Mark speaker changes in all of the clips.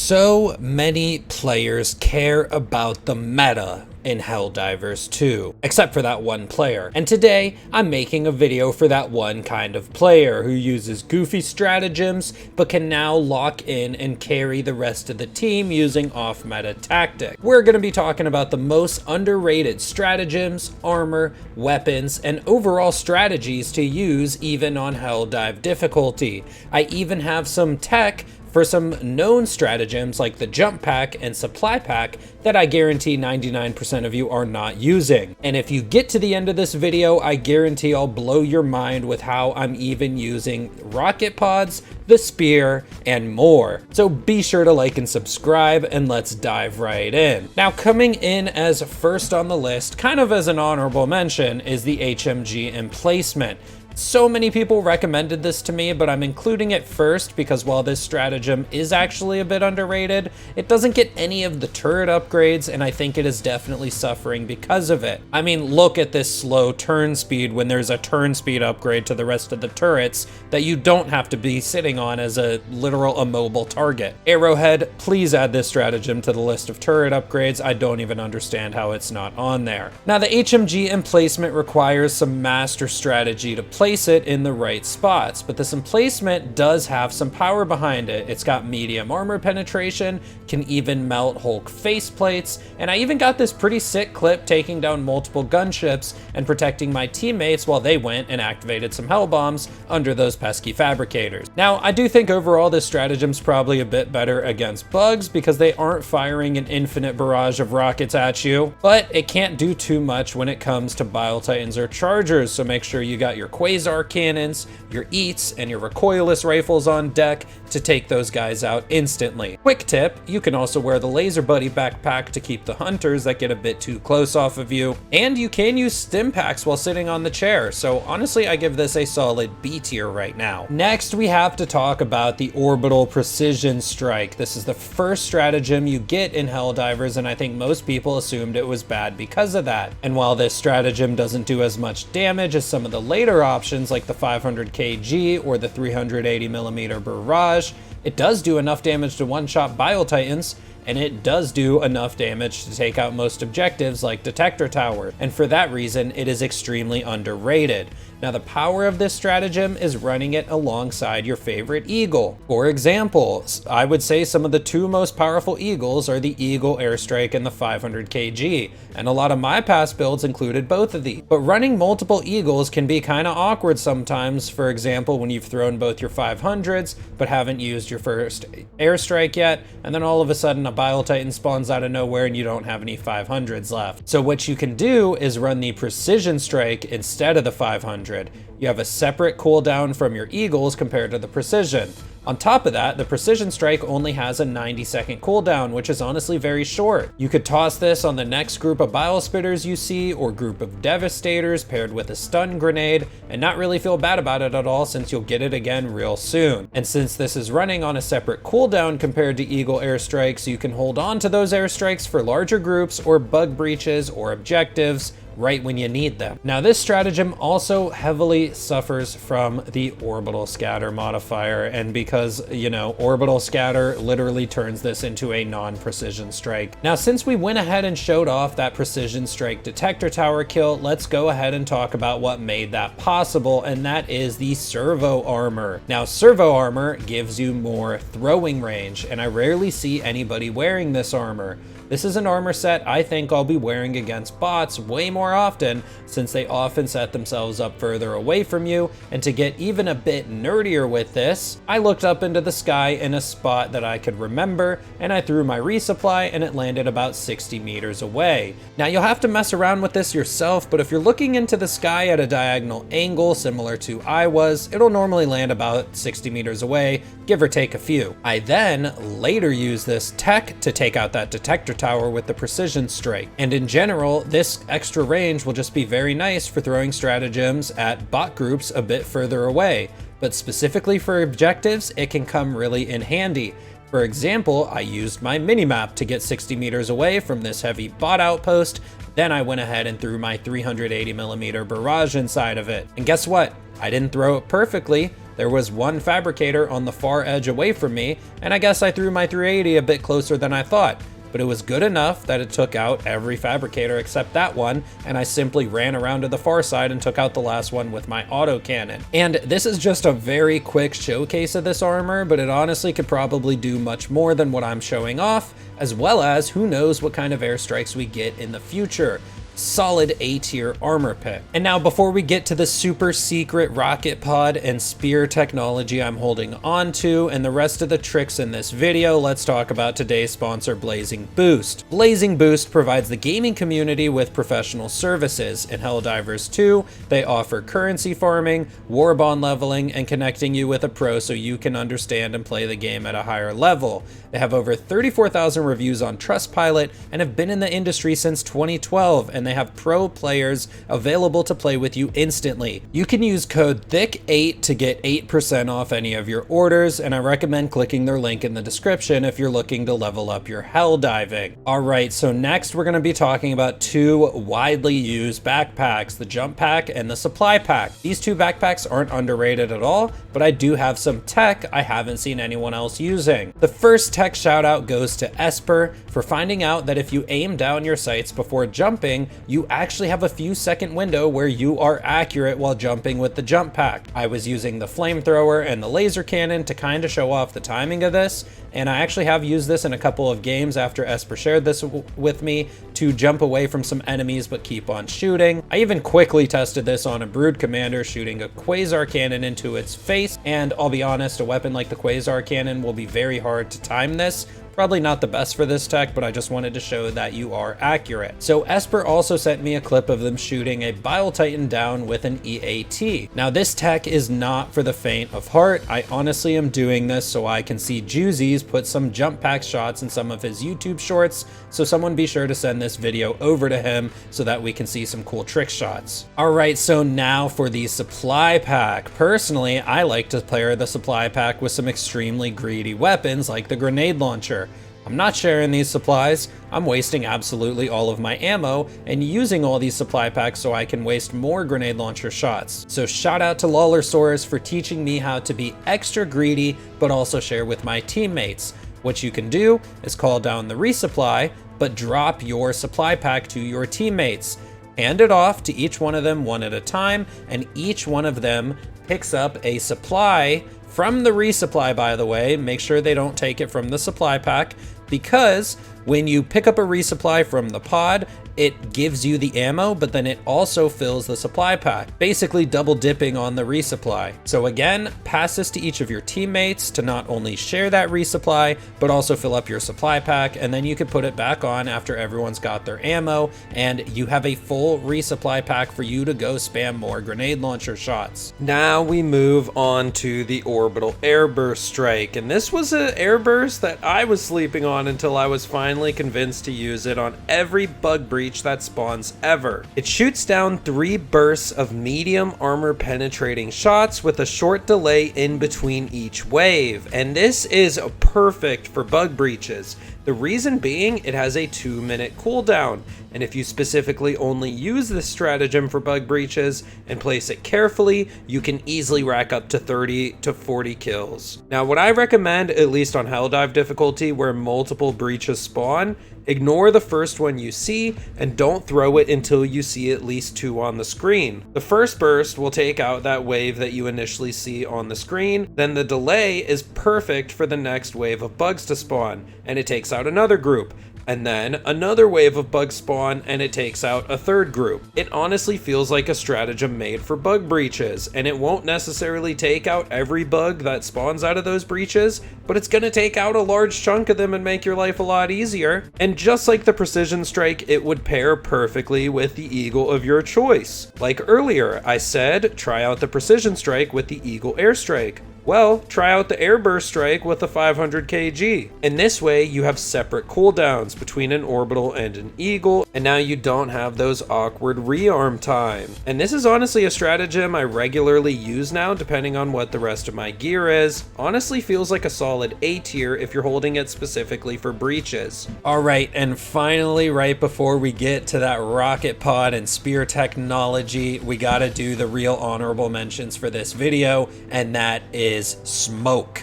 Speaker 1: So many players care about the meta in Helldivers 2, except for that one player. And today, I'm making a video for that one kind of player who uses goofy stratagems, but can now lock in and carry the rest of the team using off-meta tactics. We're going to be talking about the most underrated stratagems, armor, weapons, and overall strategies to use even on Helldive difficulty. I even have some tech for some known stratagems like the jump pack and supply pack that I guarantee 99% of you are not using. And if you get to the end of this video, I guarantee I'll blow your mind with how I'm even using rocket pods, the spear, and more. So be sure to like and subscribe, and let's dive right in. Now, coming in as first on the list, kind of as an honorable mention, is the HMG Emplacement. So many people recommended this to me, but I'm including it first because while this stratagem is actually a bit underrated, it doesn't get any of the turret upgrades, and I think it is definitely suffering because of it. I mean, look at this slow turn speed when there's a turn speed upgrade to the rest of the turrets that you don't have to be sitting on as a literal immobile target. Arrowhead, please add this stratagem to the list of turret upgrades. I don't even understand how it's not on there. Now, the HMG Emplacement requires some master strategy to place it in the right spots, but this emplacement does have some power behind it. It's got medium armor penetration, can even melt Hulk faceplates, and I even got this pretty sick clip taking down multiple gunships and protecting my teammates while they went and activated some hell bombs under those pesky fabricators. Now, I do think overall this stratagem's probably a bit better against bugs because they aren't firing an infinite barrage of rockets at you, but it can't do too much when it comes to Bile Titans or Chargers, so make sure you got your Quasar cannons, your EATs, and your recoilless rifles on deck to take those guys out instantly. Quick tip, you can also wear the Laser Buddy backpack to keep the hunters that get a bit too close off of you, and you can use stim packs while sitting on the chair, so honestly I give this a solid B tier right now. Next, we have to talk about the Orbital Precision Strike. This is the first stratagem you get in Helldivers, and I think most people assumed it was bad because of that. And while this stratagem doesn't do as much damage as some of the later options like the 500 kg or the 380mm barrage, it does do enough damage to one-shot Bile Titans, and it does do enough damage to take out most objectives like Detector Tower, and for that reason it is extremely underrated. Now, the power of this stratagem is running it alongside your favorite eagle. For example, I would say some of the two most powerful eagles are the Eagle Airstrike and the 500 kg, and a lot of my past builds included both of these. But running multiple eagles can be kind of awkward sometimes, for example when you've thrown both your 500s but haven't used your first airstrike yet, and then all of a sudden a Bile Titan spawns out of nowhere and you don't have any 500s left. So what you can do is run the Precision Strike instead of the 500. You have a separate cooldown from your eagles compared to the Precision. On top of that, the Precision Strike only has a 90-second cooldown, which is honestly very short. You could toss this on the next group of Bile Spitters you see, or group of Devastators paired with a stun grenade, and not really feel bad about it at all since you'll get it again real soon. And since this is running on a separate cooldown compared to Eagle Airstrikes, you can hold on to those airstrikes for larger groups or bug breaches or objectives right when you need them. Now, this stratagem also heavily suffers from the Orbital Scatter modifier, and because, you know, Orbital Scatter literally turns this into a non-precision strike. Now, since we went ahead and showed off that Precision Strike Detector Tower kill, let's go ahead and talk about what made that possible, and that is the Servo Armor. Now, Servo Armor gives you more throwing range, and I rarely see anybody wearing this armor. This is an armor set I think I'll be wearing against bots way more often, since they often set themselves up further away from you. And to get even a bit nerdier with this, I looked up into the sky in a spot that I could remember, and I threw my resupply and it landed about 60 meters away. Now, you'll have to mess around with this yourself, but if you're looking into the sky at a diagonal angle similar to I was, it'll normally land about 60 meters away, give or take a few. I then later use this tech to take out that detector tower with the Precision Strike. And in general, this extra range will just be very nice for throwing stratagems at bot groups a bit further away. But specifically for objectives, it can come really in handy. For example, I used my minimap to get 60 meters away from this heavy bot outpost. Then I went ahead and threw my 380mm barrage inside of it. And guess what? I didn't throw it perfectly, There was one fabricator on the far edge away from me, and I guess I threw my 380 a bit closer than I thought. But it was good enough that it took out every fabricator except that one, and I simply ran around to the far side and took out the last one with my autocannon. And this is just a very quick showcase of this armor, but it honestly could probably do much more than what I'm showing off, as well as who knows what kind of airstrikes we get in the future. Solid A-tier armor pick. And now before we get to the super secret rocket pod and spear technology I'm holding on to and the rest of the tricks in this video, let's talk about today's sponsor, Blazing Boost. Blazing Boost provides the gaming community with professional services. In Helldivers 2, they offer currency farming, war bond leveling, and connecting you with a pro so you can understand and play the game at a higher level. They have over 34,000 reviews on Trustpilot and have been in the industry since 2012, and they have pro players available to play with you instantly. You can use code THICK8 to get 8% off any of your orders, and I recommend clicking their link in the description if you're looking to level up your hell diving. Alright, so next we're going to be talking about two widely used backpacks, the jump pack and the supply pack. These two backpacks aren't underrated at all, but I do have some tech I haven't seen anyone else using. The first tech shout out goes to Esper for finding out that if you aim down your sights before jumping, you actually have a few second window where you are accurate while jumping with the jump pack. I was using the flamethrower and the laser cannon to kind of show off the timing of this, and I actually have used this in a couple of games after Esper shared this with me to jump away from some enemies but keep on shooting. I even quickly tested this on a Brood Commander shooting a Quasar cannon into its face, and I'll be honest, a weapon like the Quasar cannon will be very hard to time this. Probably not the best for this tech, but I just wanted to show that you are accurate. So Esper also sent me a clip of them shooting a Bile Titan down with an EAT. Now this tech is not for the faint of heart. I honestly am doing this so I can see Juicy's put some jump pack shots in some of his YouTube shorts, so someone be sure to send this video over to him so that we can see some cool trick shots. Alright, so now for the supply pack. Personally, I like to pair the supply pack with some extremely greedy weapons like the grenade launcher. I'm not sharing these supplies, I'm wasting absolutely all of my ammo and using all these supply packs so I can waste more grenade launcher shots. So shout out to Lawlersaurus for teaching me how to be extra greedy but also share with my teammates. What you can do is call down the resupply, but drop your supply pack to your teammates. Hand it off to each one of them one at a time, and each one of them picks up a supply from the resupply, by the way. Make sure they don't take it from the supply pack, because when you pick up a resupply from the pod, it gives you the ammo, but then it also fills the supply pack, basically double dipping on the resupply. So again, pass this to each of your teammates to not only share that resupply, but also fill up your supply pack, and then you can put it back on after everyone's got their ammo, and you have a full resupply pack for you to go spam more grenade launcher shots. Now we move on to the Orbital Airburst strike, and this was an Airburst that I was sleeping on until I was finally convinced to use it on every bug breach that spawns ever. It shoots down 3 bursts of medium armor penetrating shots with a short delay in between each wave, and this is perfect for bug breaches. The reason being, it has a 2-minute cooldown, and if you specifically only use this stratagem for bug breaches and place it carefully, you can easily rack up to 30 to 40 kills. Now what I recommend, at least on Helldive difficulty where multiple breaches spawn, ignore the first one you see and don't throw it until you see at least 2 on the screen. The first burst will take out that wave that you initially see on the screen, then the delay is perfect for the next wave of bugs to spawn, and it takes out another group. And then another wave of bugs spawn and it takes out a third group. It honestly feels like a stratagem made for bug breaches, and it won't necessarily take out every bug that spawns out of those breaches, but it's gonna take out a large chunk of them and make your life a lot easier. And just like the precision strike, it would pair perfectly with the eagle of your choice. Like earlier, I said try out the precision strike with the eagle airstrike. Well, try out the Airburst strike with a 500 kg. In this way, you have separate cooldowns between an orbital and an eagle, and now you don't have those awkward rearm time. And this is honestly a stratagem I regularly use now, depending on what the rest of my gear is. Honestly feels like a solid A tier if you're holding it specifically for breaches. Alright, and finally, right before we get to that rocket pod and spear technology, we gotta do the real honorable mentions for this video, and that is smoke.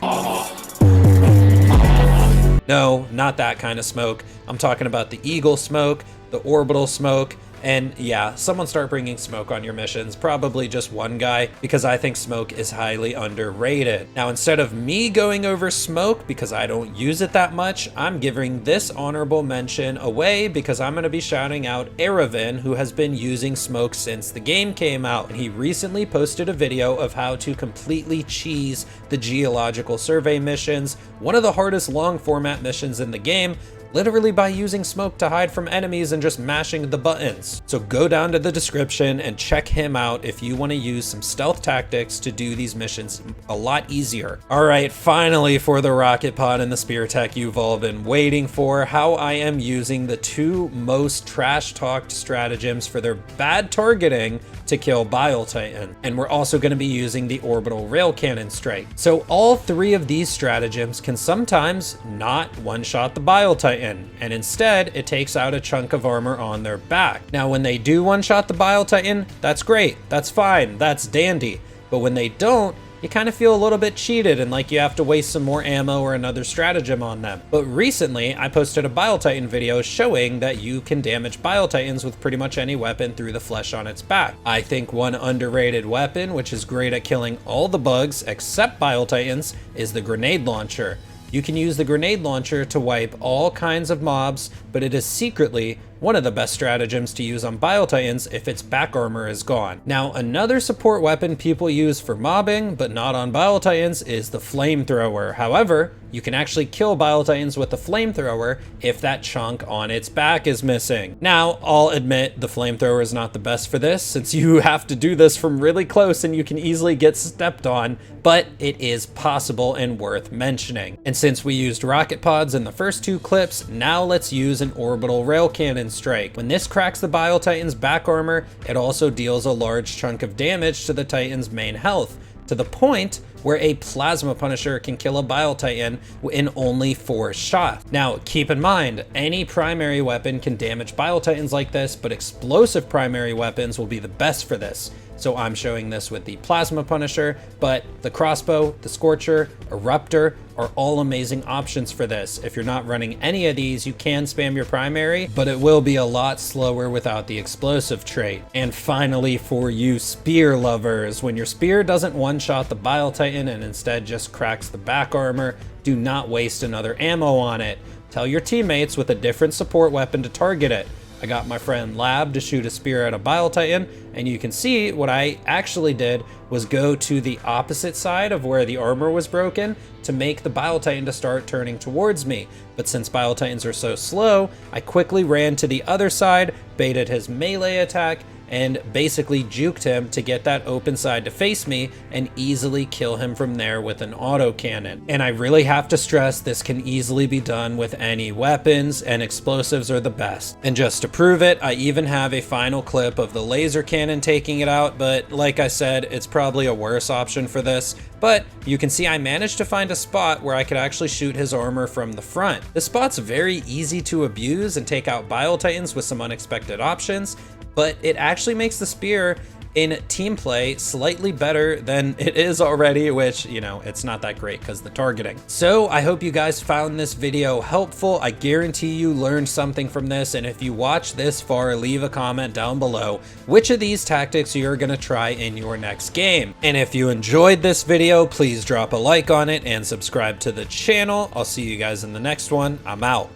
Speaker 1: No, not that kind of smoke. I'm talking about the eagle smoke, the orbital smoke, and yeah, someone start bringing smoke on your missions, probably just one guy, because I think smoke is highly underrated. Now, instead of me going over smoke, because I don't use it that much, I'm giving this honorable mention away because I'm going to be shouting out Eravin, who has been using smoke since the game came out. And he recently posted a video of how to completely cheese the geological survey missions, one of the hardest long format missions in the game, literally by using smoke to hide from enemies and just mashing the buttons. So go down to the description and check him out if you want to use some stealth tactics to do these missions a lot easier. Alright, finally for the rocket pod and the spear tech you've all been waiting for, how I am using the two most trash-talked stratagems for their bad targeting to kill Bile Titan. And we're also going to be using the orbital rail cannon strike. So all three of these stratagems can sometimes not one-shot the Bile Titan, and instead it takes out a chunk of armor on their back. Now when they do one-shot the Bile Titan, that's great, that's fine, that's dandy. But when they don't, you kind of feel a little bit cheated and like you have to waste some more ammo or another stratagem on them. But recently, I posted a Bile Titan video showing that you can damage Bile Titans with pretty much any weapon through the flesh on its back. I think one underrated weapon, which is great at killing all the bugs except Bile Titans, is the grenade launcher. You can use the grenade launcher to wipe all kinds of mobs, but it is secretly one of the best stratagems to use on Bile Titans if its back armor is gone. Now, another support weapon people use for mobbing, but not on Bile Titans, is the flamethrower. However, you can actually kill Bile Titans with the flamethrower if that chunk on its back is missing. Now, I'll admit the flamethrower is not the best for this, since you have to do this from really close and you can easily get stepped on, but it is possible and worth mentioning. And since we used rocket pods in the first two clips, now let's use an orbital rail cannon strike. When this cracks the Bile Titan's back armor, it also deals a large chunk of damage to the Titan's main health, to the point where a plasma punisher can kill a Bile Titan in only 4 shots. Now, keep in mind, any primary weapon can damage Bile Titans like this, but explosive primary weapons will be the best for this. So I'm showing this with the Plasma Punisher, but the Crossbow, the Scorcher, Eruptor are all amazing options for this. If you're not running any of these, you can spam your primary, but it will be a lot slower without the explosive trait. And finally, for you spear lovers, when your spear doesn't one-shot the Bile Titan and instead just cracks the back armor, do not waste another ammo on it. Tell your teammates with a different support weapon to target it. I got my friend Lab to shoot a spear at a Bile Titan, and you can see what I actually did was go to the opposite side of where the armor was broken to make the Bile Titan to start turning towards me. But since Bile Titans are so slow, I quickly ran to the other side, baited his melee attack, and basically juked him to get that open side to face me and easily kill him from there with an autocannon. And I really have to stress this can easily be done with any weapons, and explosives are the best. And just to prove it, I even have a final clip of the laser cannon taking it out, but like I said, it's probably a worse option for this. But you can see I managed to find a spot where I could actually shoot his armor from the front. This spot's very easy to abuse and take out Bile Titans with some unexpected options, but it actually makes the spear in team play slightly better than it is already, which, you know, it's not that great because the targeting. So I hope you guys found this video helpful. I guarantee you learned something from this, and if you watch this far, leave a comment down below which of these tactics you're gonna try in your next game. And if you enjoyed this video, please drop a like on it and subscribe to the channel. I'll see you guys in the next one. I'm out.